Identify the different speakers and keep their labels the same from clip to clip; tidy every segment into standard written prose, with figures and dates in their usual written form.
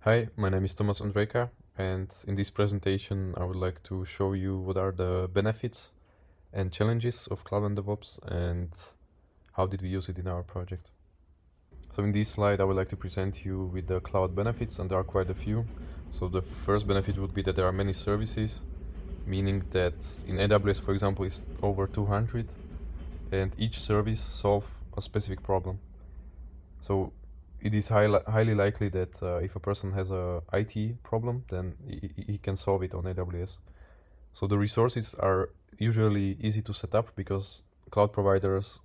Speaker 1: Hi, my name is Thomas Andreka, and in this presentation, I would like to show you what are the benefits and challenges of cloud and DevOps and how did we use it in our project. So in this slide, I would like to present you with the cloud benefits, and there are quite a few. So the first benefit would be that there are many services, meaning that in AWS, for example, is over 200, and each service solves a specific problem. So it is highly likely that if a person has a IT problem, then he can solve it on AWS. So the resources are usually easy to set up because cloud providers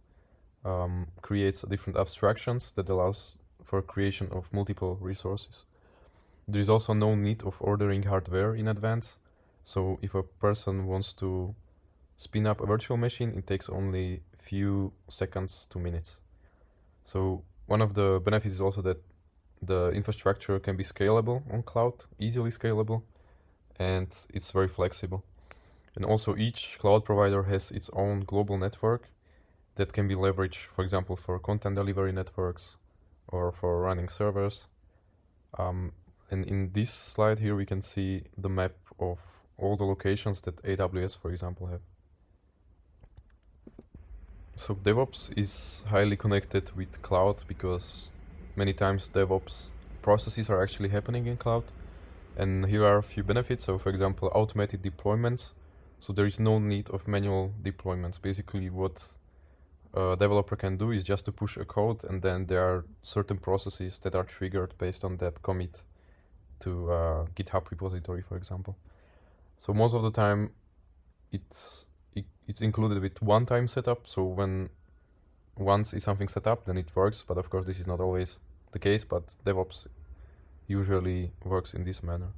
Speaker 1: creates different abstractions that allows for creation of multiple resources. There is also no need of ordering hardware in advance. So if a person wants to spin up a virtual machine, it takes only few seconds to minutes. So one of the benefits is also that the infrastructure can be scalable on cloud, easily scalable, and it's very flexible. And also each cloud provider has its own global network that can be leveraged, for example, for content delivery networks or for running servers. And in this slide here, we can see the map of all the locations that AWS, for example, have. So DevOps is highly connected with cloud because many times DevOps processes are actually happening in cloud. And here are a few benefits. So for example, automated deployments. So there is no need of manual deployments. Basically what a developer can do is just to push a code, and then there are certain processes that are triggered based on that commit to GitHub repository, for example. So most of the time it's included with one-time setup. So when once is something set up, then it works. But of course, this is not always the case. But DevOps usually works in this manner.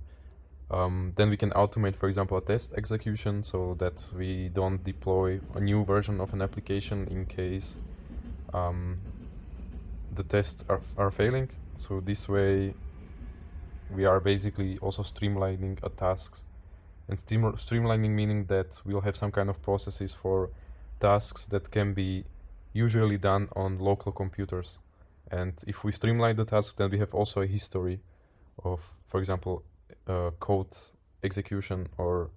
Speaker 1: Then we can automate, for example, a test execution so that we don't deploy a new version of an application in case the tests are failing. So this way, we are basically also streamlining a tasks. And streamlining meaning that we'll have some kind of processes for tasks that can be usually done on local computers. And if we streamline the task, then we have also a history of, for example, code execution or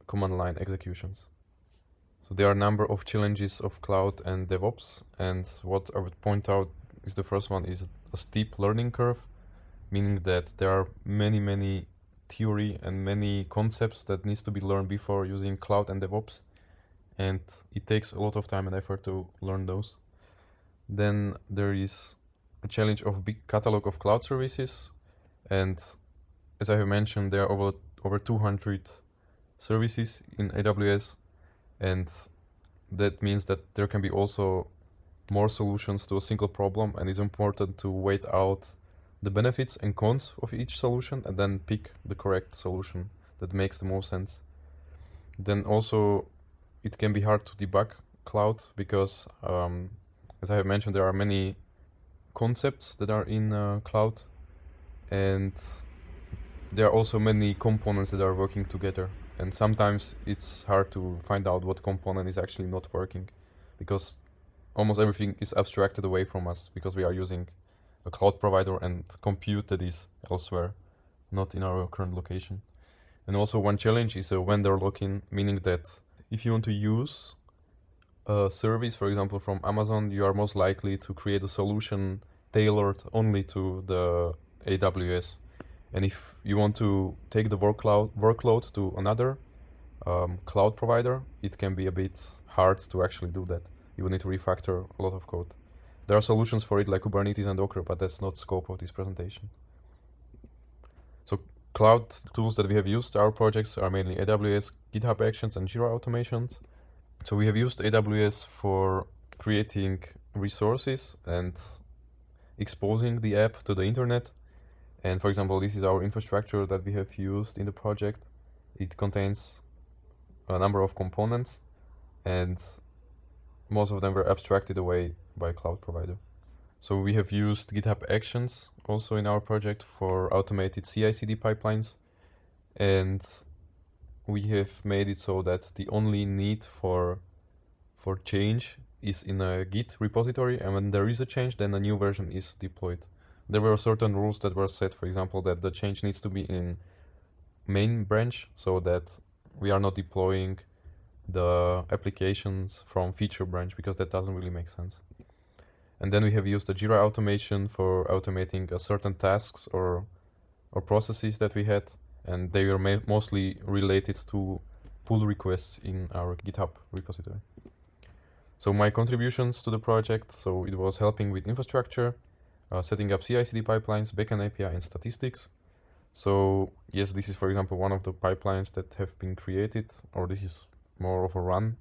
Speaker 1: command line executions. So there are a number of challenges of cloud and DevOps, and what I would point out is the first one is a steep learning curve, meaning that there are many theory and many concepts that needs to be learned before using cloud and DevOps, and it takes a lot of time and effort to learn those. Then there is a challenge of big catalog of cloud services, and as I have mentioned, there are over 200 services in AWS, and that means that there can be also more solutions to a single problem, and it's important to wait out the benefits and cons of each solution and then pick the correct solution that makes the most sense. Then also it can be hard to debug cloud because as I have mentioned, there are many concepts that are in cloud, and there are also many components that are working together, and sometimes it's hard to find out what component is actually not working because almost everything is abstracted away from us because we are using a cloud provider and compute that is elsewhere, not in our current location. And also one challenge is a vendor lock-in, meaning that if you want to use a service, for example, from Amazon, you are most likely to create a solution tailored only to the AWS. And if you want to take the workload to another cloud provider, it can be a bit hard to actually do that. You will need to refactor a lot of code. There are solutions for it like Kubernetes and Docker, but that's not scope of this presentation. So cloud tools that we have used our projects are mainly AWS, GitHub Actions, and Jira automations. So we have used AWS for creating resources and exposing the app to the internet. And for example, this is our infrastructure that we have used in the project. It contains a number of components, and most of them were abstracted away by a cloud provider. So we have used GitHub Actions also in our project for automated CI/CD pipelines, and we have made it so that the only need for change is in a Git repository, and when there is a change, then a new version is deployed there were certain rules that were set, for example, that the change needs to be in main branch so that we are not deploying the applications from feature branch, because that doesn't really make sense. And then we have used the Jira automation for automating certain tasks or processes that we had, and they were mostly related to pull requests in our GitHub repository. So my contributions to the project, so it was helping with infrastructure, setting up CI/CD pipelines, backend API, and statistics. So yes, this is, for example, one of the pipelines that have been created, or this is more of a run,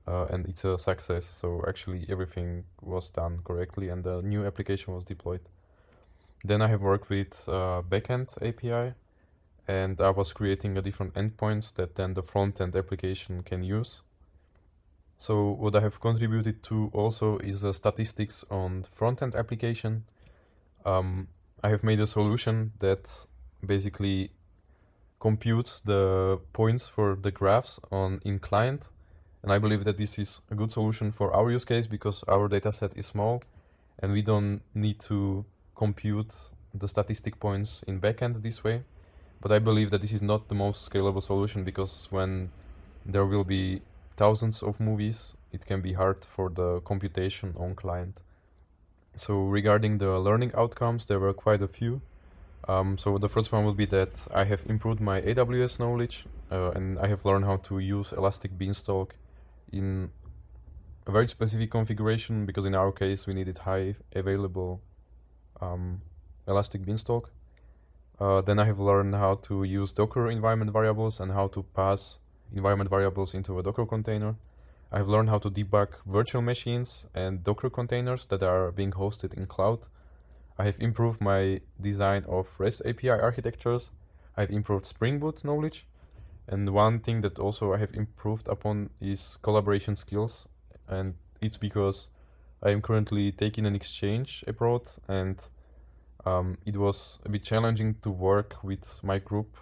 Speaker 1: and it's a success. So actually everything was done correctly and the new application was deployed. Then I have worked with backend API, and I was creating a different endpoints that then the front-end application can use. So what I have contributed to also is statistics on front-end application. I have made a solution that basically computes the points for the graphs in client. And I believe that this is a good solution for our use case because our data set is small and we don't need to compute the statistic points in backend this way. But I believe that this is not the most scalable solution because when there will be thousands of movies, it can be hard for the computation on client. So regarding the learning outcomes, there were quite a few. So the first one would be that I have improved my AWS knowledge and I have learned how to use Elastic Beanstalk in a very specific configuration because in our case we needed high available Elastic Beanstalk. Then I have learned how to use Docker environment variables and how to pass environment variables into a Docker container. I have learned how to debug virtual machines and Docker containers that are being hosted in cloud. I have improved my design of REST API architectures. I've improved Spring Boot knowledge. And one thing that also I have improved upon is collaboration skills. And it's because I am currently taking an exchange abroad and it was a bit challenging to work with my group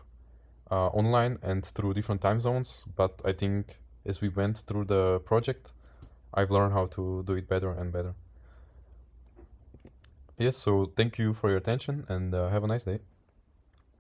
Speaker 1: online and through different time zones. But I think as we went through the project, I've learned how to do it better and better. Yes, so thank you for your attention and have a nice day.